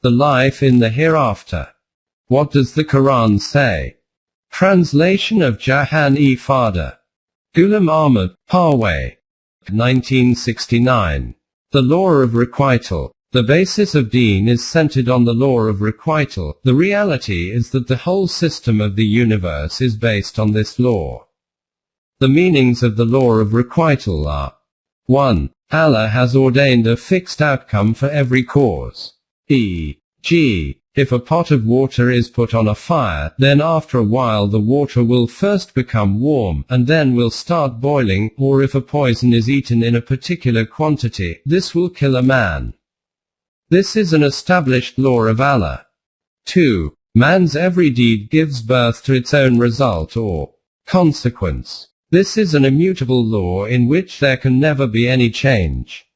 The life in the hereafter. What does the Quran say? Translation of Jahan-e Fada. Ghulam Ahmad, Parwez. 1969. The Law of Requital. The basis of Deen is centered on the law of requital. The reality is that the whole system of the universe is based on this law. The meanings of the law of requital are: 1. Allah has ordained a fixed outcome for every cause. E.g., if a pot of water is put on a fire, then after a while the water will first become warm, and then will start boiling, or if a poison is eaten in a particular quantity, this will kill a man. This is an established law of Allah. 2. Man's every deed gives birth to its own result or consequence. This is an immutable law in which there can never be any change.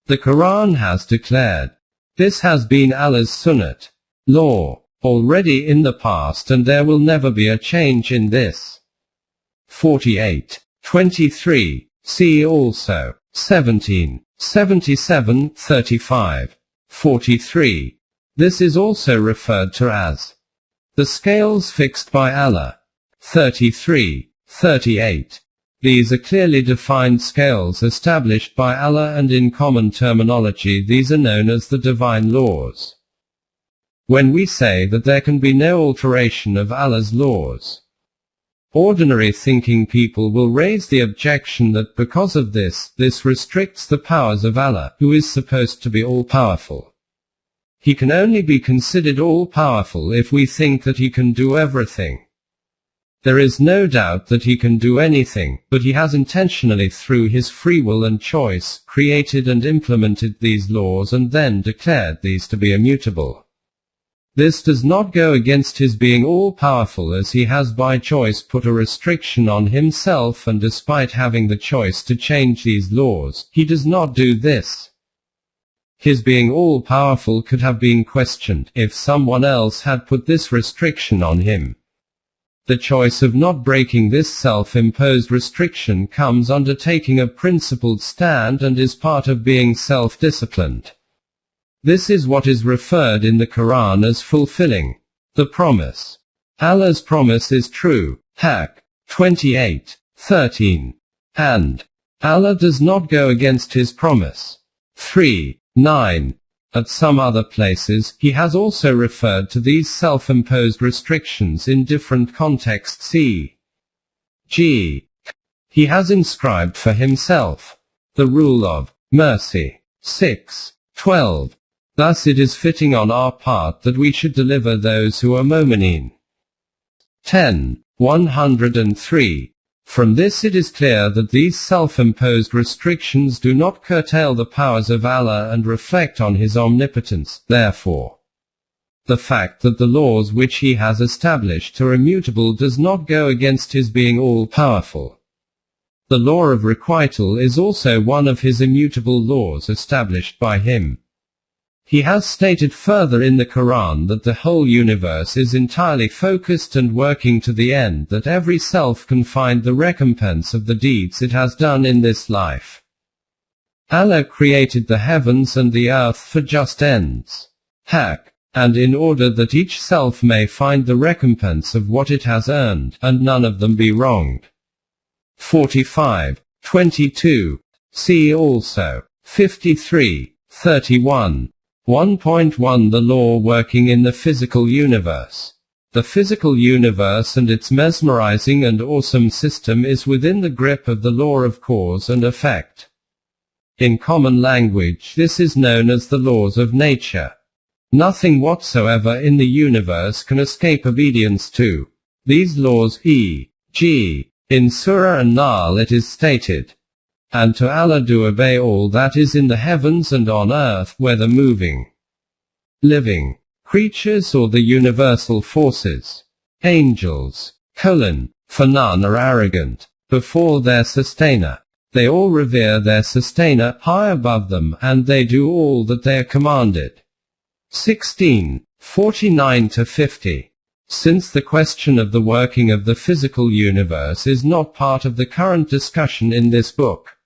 The Quran has declared, this has been Allah's Sunnat law already in the past, and there will never be a change in this. 48:23. See also 17:77-35. 43. This is also referred to as the scales fixed by Allah. 33:38. These are clearly defined scales established by Allah, and in common terminology these are known as the divine laws. When we say that there can be no alteration of Allah's laws, ordinary thinking people will raise the objection that because of this restricts the powers of Allah, who is supposed to be all-powerful. He can only be considered all-powerful if we think that he can do everything. There is no doubt that he can do anything, but he has intentionally, through his free will and choice, created and implemented these laws and then declared these to be immutable. This does not go against his being all-powerful, as he has by choice put a restriction on himself, and despite having the choice to change these laws, he does not do this. His being all-powerful could have been questioned if someone else had put this restriction on him. The choice of not breaking this self-imposed restriction comes under taking a principled stand and is part of being self-disciplined. This is what is referred in the Quran as fulfilling the promise. Allah's promise is true. Haq 28:13. And Allah does not go against his promise. 3:9. At some other places, he has also referred to these self-imposed restrictions in different contexts. E.g., he has inscribed for himself the rule of mercy. 6:12. Thus it is fitting on our part that we should deliver those who are mu'mineen. 10:103. From this it is clear that these self-imposed restrictions do not curtail the powers of Allah and reflect on his omnipotence. Therefore, the fact that the laws which he has established are immutable does not go against his being all-powerful. The law of requital is also one of his immutable laws established by him. He has stated further in the Quran that the whole universe is entirely focused and working to the end that every self can find the recompense of the deeds it has done in this life. Allah created the heavens and the earth for just ends. Haq. And in order that each self may find the recompense of what it has earned, and none of them be wronged. 45:22. See also 53:31. 1.1 The law working in the physical universe. The physical universe and its mesmerizing and awesome system is within the grip of the law of cause and effect. In common language, this is known as the laws of nature. Nothing whatsoever in the universe can escape obedience to these laws. E.g., in Surah An-Nahl it is stated, and to Allah do obey all that is in the heavens and on earth, whether moving, living creatures or the universal forces. Angels, for none are arrogant before their sustainer. They all revere their sustainer, high above them, and they do all that they are commanded. 16:49-50. Since the question of the working of the physical universe is not part of the current discussion in this book,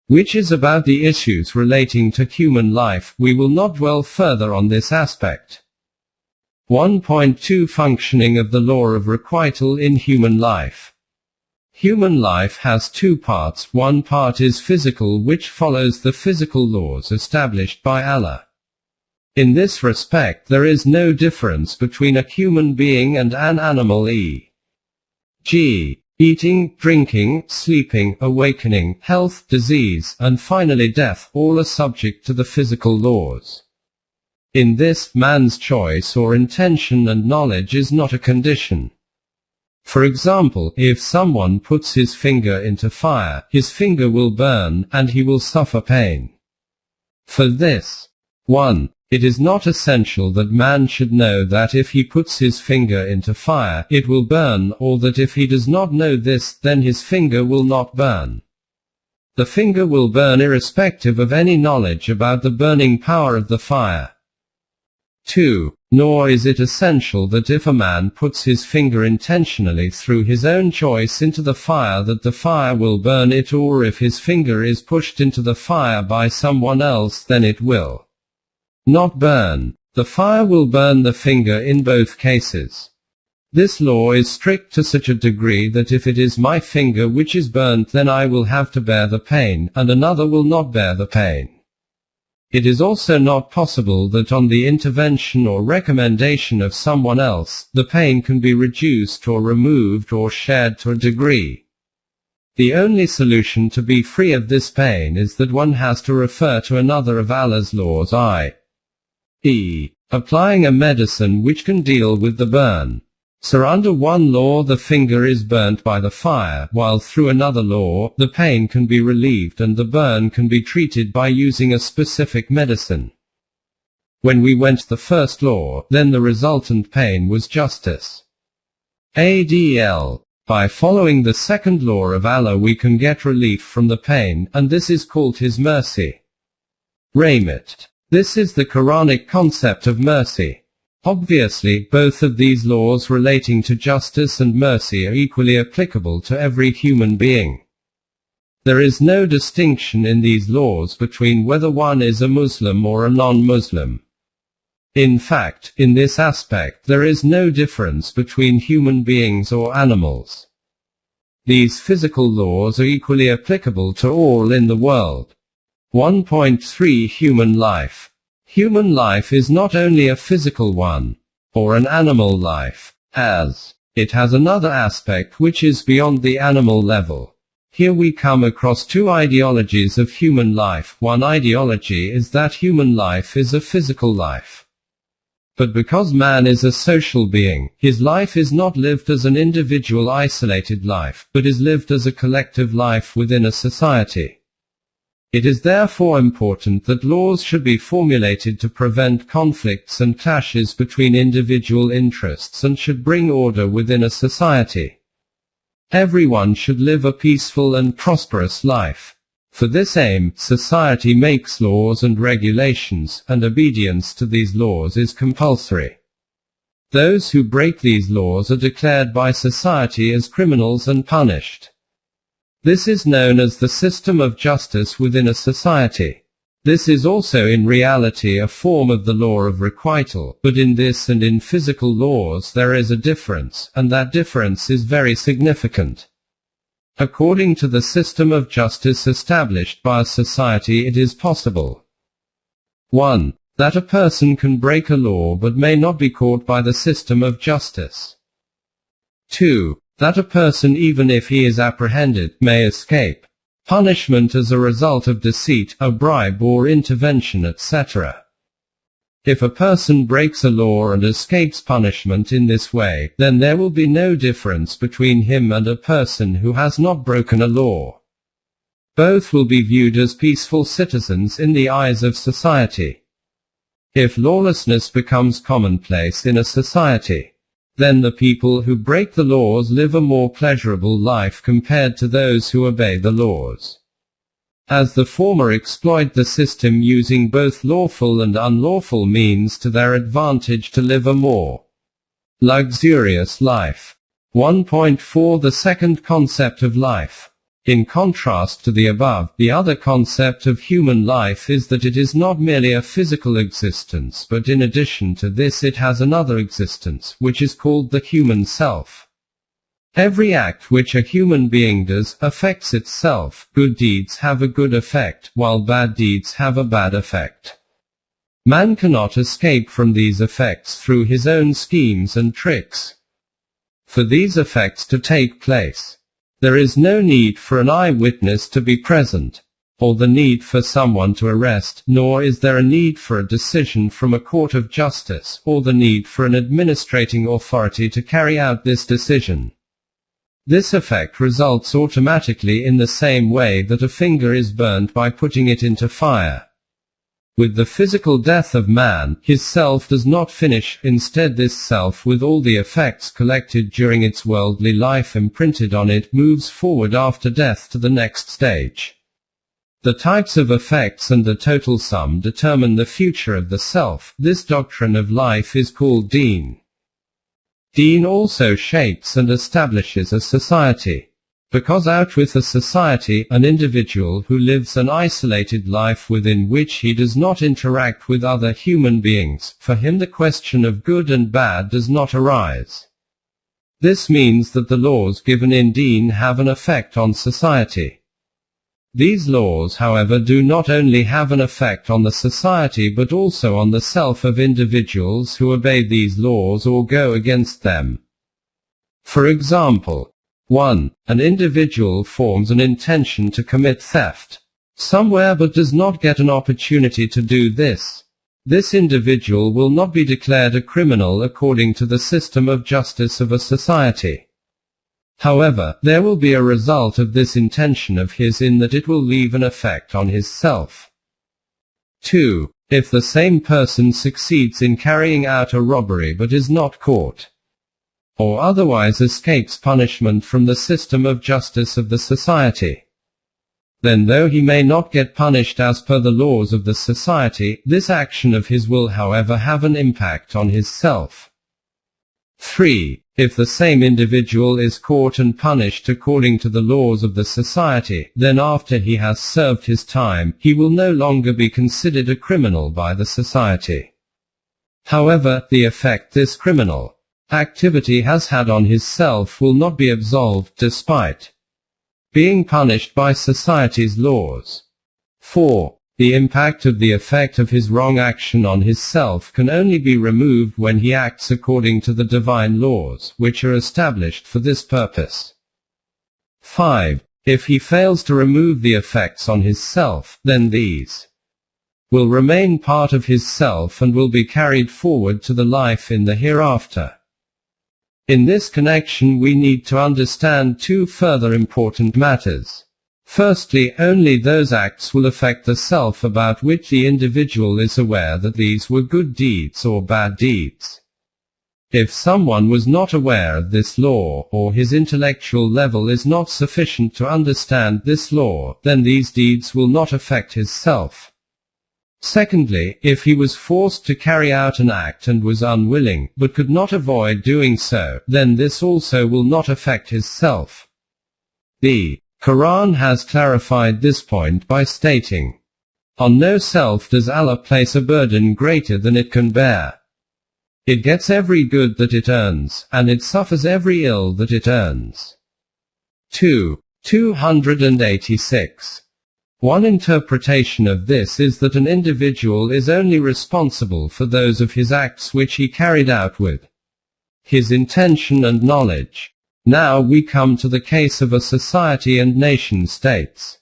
which is about the issues relating to human life. We will not dwell further on this aspect. 1.2 Functioning of the law of requital in human life. Human life has two parts. One part is physical, which follows the physical laws established by Allah. In this respect, there is no difference between a human being and an animal, e.g., eating, drinking, sleeping, awakening, health, disease, and finally death, all are subject to the physical laws. In this, man's choice or intention and knowledge is not a condition. For example, if someone puts his finger into fire, his finger will burn, and he will suffer pain. For this, 1. It is not essential that man should know that if he puts his finger into fire, it will burn, or that if he does not know this, then his finger will not burn. The finger will burn irrespective of any knowledge about the burning power of the fire. 2. Nor is it essential that if a man puts his finger intentionally through his own choice into the fire that the fire will burn it, or if his finger is pushed into the fire by someone else, then it will not burn. The fire will burn the finger in both cases. This law is strict to such a degree that if it is my finger which is burnt, then I will have to bear the pain, and another will not bear the pain. It is also not possible that on the intervention or recommendation of someone else, the pain can be reduced or removed or shared to a degree. The only solution to be free of this pain is that one has to refer to another of Allah's laws, i.e., applying a medicine which can deal with the burn. So under one law the finger is burnt by the fire, while through another law, the pain can be relieved and the burn can be treated by using a specific medicine. When we went the first law, then the resultant pain was justice. ADL. By following the second law of Allah we can get relief from the pain, and this is called His mercy. Rahmat. This is the Quranic concept of mercy. Obviously, both of these laws relating to justice and mercy are equally applicable to every human being. There is no distinction in these laws between whether one is a Muslim or a non-Muslim. In fact, in this aspect there is no difference between human beings or animals. These physical laws are equally applicable to all in the world. 1.3 Human life. Human life is not only a physical one, or an animal life, as it has another aspect which is beyond the animal level. Here we come across two ideologies of human life. One ideology is that human life is a physical life. But because man is a social being, his life is not lived as an individual isolated life, but is lived as a collective life within a society. It is therefore important that laws should be formulated to prevent conflicts and clashes between individual interests and should bring order within a society. Everyone should live a peaceful and prosperous life. For this aim, society makes laws and regulations, and obedience to these laws is compulsory. Those who break these laws are declared by society as criminals and punished. This is known as the system of justice within a society. This is also in reality a form of the law of requital, but in this and in physical laws there is a difference, and that difference is very significant. According to the system of justice established by a society, it is possible 1. That a person can break a law but may not be caught by the system of justice. 2. That a person, even if he is apprehended, may escape punishment as a result of deceit, a bribe or intervention, etc. If a person breaks a law and escapes punishment in this way, then there will be no difference between him and a person who has not broken a law. Both will be viewed as peaceful citizens in the eyes of society. If lawlessness becomes commonplace in a society, then the people who break the laws live a more pleasurable life compared to those who obey the laws. As the former exploit the system using both lawful and unlawful means to their advantage to live a more luxurious life. 1.4 The second concept of life. In contrast to the above, the other concept of human life is that it is not merely a physical existence, but in addition to this it has another existence, which is called the human self. Every act which a human being does affects itself. Good deeds have a good effect, while bad deeds have a bad effect. Man cannot escape from these effects through his own schemes and tricks. For these effects to take place, there is no need for an eyewitness to be present, or the need for someone to arrest, nor is there a need for a decision from a court of justice, or the need for an administrating authority to carry out this decision. This effect results automatically in the same way that a finger is burned by putting it into fire. With the physical death of man, his self does not finish. Instead, this self, with all the effects collected during its worldly life imprinted on it, moves forward after death to the next stage. The types of effects and the total sum determine the future of the self. This doctrine of life is called Deen. Deen also shapes and establishes a society. Because out with a society, an individual who lives an isolated life within which he does not interact with other human beings, for him the question of good and bad does not arise. This means that the laws given in Deen have an effect on society. These laws, however, do not only have an effect on the society but also on the self of individuals who obey these laws or go against them. For example, 1. An individual forms an intention to commit theft somewhere but does not get an opportunity to do this. This individual will not be declared a criminal according to the system of justice of a society. However, there will be a result of this intention of his in that it will leave an effect on his self. 2. If the same person succeeds in carrying out a robbery but is not caught, or otherwise escapes punishment from the system of justice of the society, then though he may not get punished as per the laws of the society, this action of his will however have an impact on his self. 3. If the same individual is caught and punished according to the laws of the society, then after he has served his time, he will no longer be considered a criminal by the society. However, the effect this criminal activity has had on his self will not be absolved, despite being punished by society's laws. 4. The impact of the effect of his wrong action on his self can only be removed when he acts according to the divine laws, which are established for this purpose. 5. If he fails to remove the effects on his self, then these will remain part of his self and will be carried forward to the life in the hereafter. In this connection we need to understand two further important matters. Firstly, only those acts will affect the self about which the individual is aware that these were good deeds or bad deeds. If someone was not aware of this law, or his intellectual level is not sufficient to understand this law, then these deeds will not affect his self. Secondly, if he was forced to carry out an act and was unwilling, but could not avoid doing so, then this also will not affect his self. The Quran has clarified this point by stating, "On no self does Allah place a burden greater than it can bear. It gets every good that it earns, and it suffers every ill that it earns." 286. One interpretation of this is that an individual is only responsible for those of his acts which he carried out with his intention and knowledge. Now we come to the case of a society and nation states.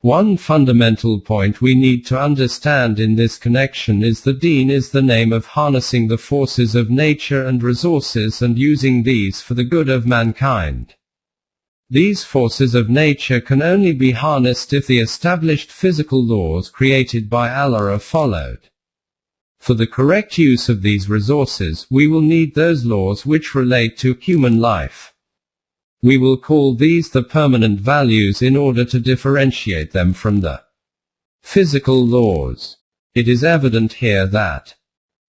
One fundamental point we need to understand in this connection is that Deen is the name of harnessing the forces of nature and resources and using these for the good of mankind. These forces of nature can only be harnessed if the established physical laws created by Allah are followed. For the correct use of these resources, we will need those laws which relate to human life. We will call these the permanent values in order to differentiate them from the physical laws. It is evident here that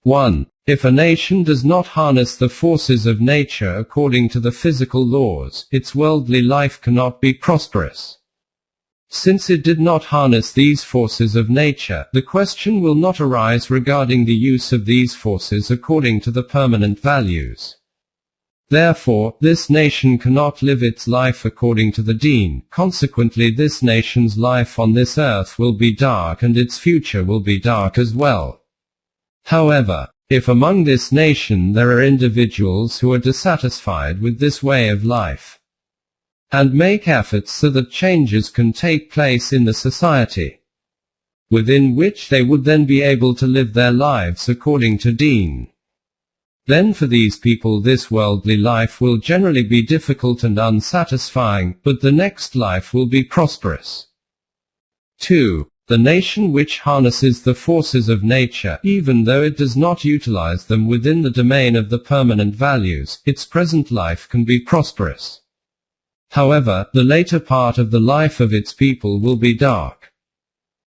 1. If a nation does not harness the forces of nature according to the physical laws, its worldly life cannot be prosperous. Since it did not harness these forces of nature, the question will not arise regarding the use of these forces according to the permanent values. Therefore, this nation cannot live its life according to the deen. Consequently, this nation's life on this earth will be dark and its future will be dark as well. However, if among this nation there are individuals who are dissatisfied with this way of life, and make efforts so that changes can take place in the society, within which they would then be able to live their lives according to deen, then for these people this worldly life will generally be difficult and unsatisfying, but the next life will be prosperous. 2. The nation which harnesses the forces of nature, even though it does not utilize them within the domain of the permanent values, its present life can be prosperous. However, the later part of the life of its people will be dark.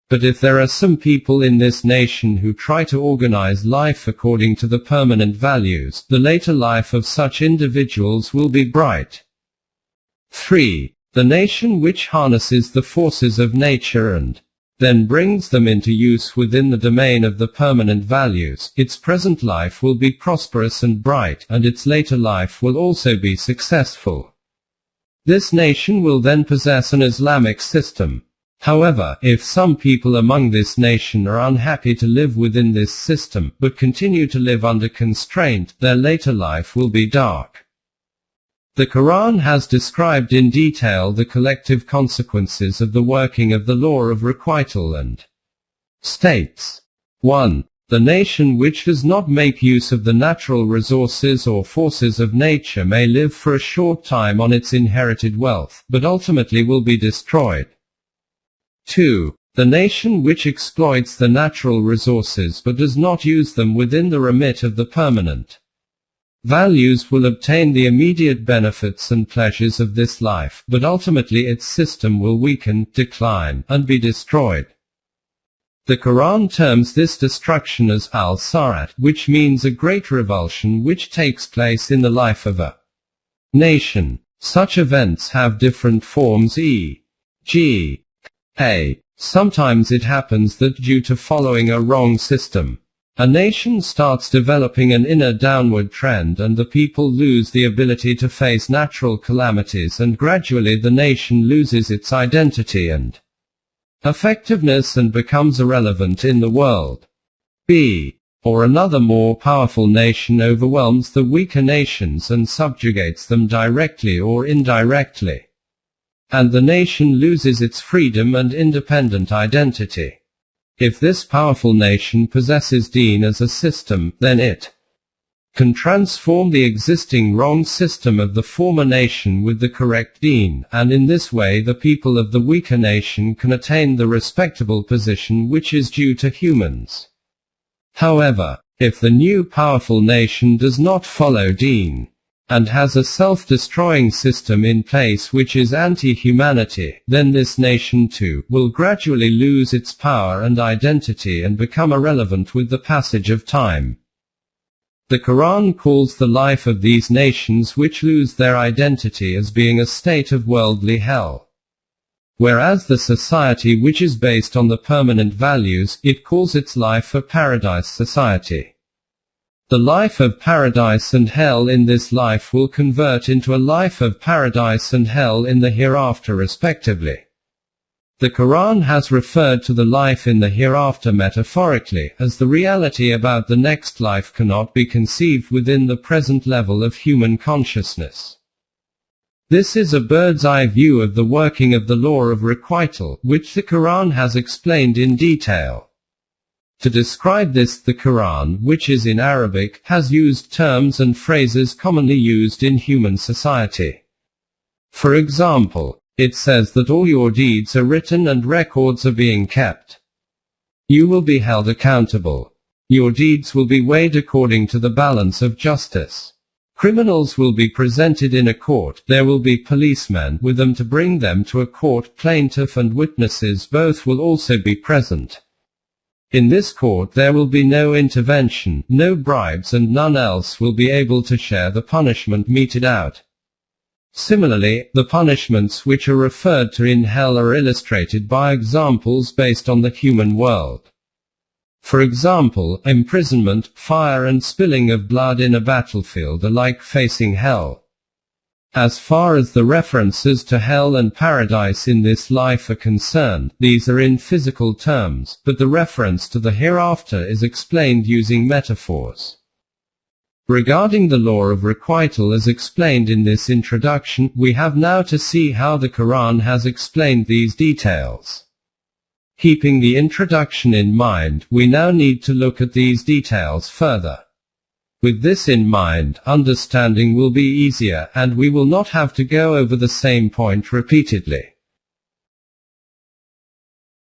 But if there are some people in this nation who try to organize life according to the permanent values, the later life of such individuals will be bright. 3. The nation which harnesses the forces of nature and then brings them into use within the domain of the permanent values, its present life will be prosperous and bright, and its later life will also be successful. This nation will then possess an Islamic system. However, if some people among this nation are unhappy to live within this system, but continue to live under constraint, their later life will be dark. The Quran has described in detail the collective consequences of the working of the law of requital and states. 1. The nation which does not make use of the natural resources or forces of nature may live for a short time on its inherited wealth, but ultimately will be destroyed. 2. The nation which exploits the natural resources but does not use them within the remit of the permanent values will obtain the immediate benefits and pleasures of this life, but ultimately its system will weaken, decline, and be destroyed. The Quran terms this destruction as al-sarat, which means a great revulsion which takes place in the life of a nation. Such events have different forms e.g. A. Sometimes it happens that due to following a wrong system, a nation starts developing an inner downward trend and the people lose the ability to face natural calamities, and gradually the nation loses its identity and effectiveness and becomes irrelevant in the world. B. Or another more powerful nation overwhelms the weaker nations and subjugates them directly or indirectly, and the nation loses its freedom and independent identity. If this powerful nation possesses deen as a system, then it can transform the existing wrong system of the former nation with the correct deen, and in this way the people of the weaker nation can attain the respectable position which is due to humans. However, if the new powerful nation does not follow deen, and has a self-destroying system in place which is anti-humanity, then this nation too will gradually lose its power and identity and become irrelevant with the passage of time. The Quran calls the life of these nations which lose their identity as being a state of worldly hell, whereas the society which is based on the permanent values, it calls its life a paradise society. The life of paradise and hell in this life will convert into a life of paradise and hell in the hereafter respectively. The Quran has referred to the life in the hereafter metaphorically, as the reality about the next life cannot be conceived within the present level of human consciousness. This is a bird's-eye view of the working of the law of requital, which the Quran has explained in detail. To describe this, the Quran, which is in Arabic, has used terms and phrases commonly used in human society. For example, it says that all your deeds are written and records are being kept. You will be held accountable. Your deeds will be weighed according to the balance of justice. Criminals will be presented in a court. There will be policemen with them to bring them to a court. Plaintiff and witnesses both will also be present. In this court there will be no intervention, no bribes, and none else will be able to share the punishment meted out. Similarly, the punishments which are referred to in hell are illustrated by examples based on the human world. For example, imprisonment, fire, and spilling of blood in a battlefield are like facing hell. As far as the references to hell and paradise in this life are concerned, these are in physical terms, but the reference to the hereafter is explained using metaphors. Regarding the law of requital as explained in this introduction, we have now to see how the Quran has explained these details. Keeping the introduction in mind, we now need to look at these details further. With this in mind, understanding will be easier, and we will not have to go over the same point repeatedly.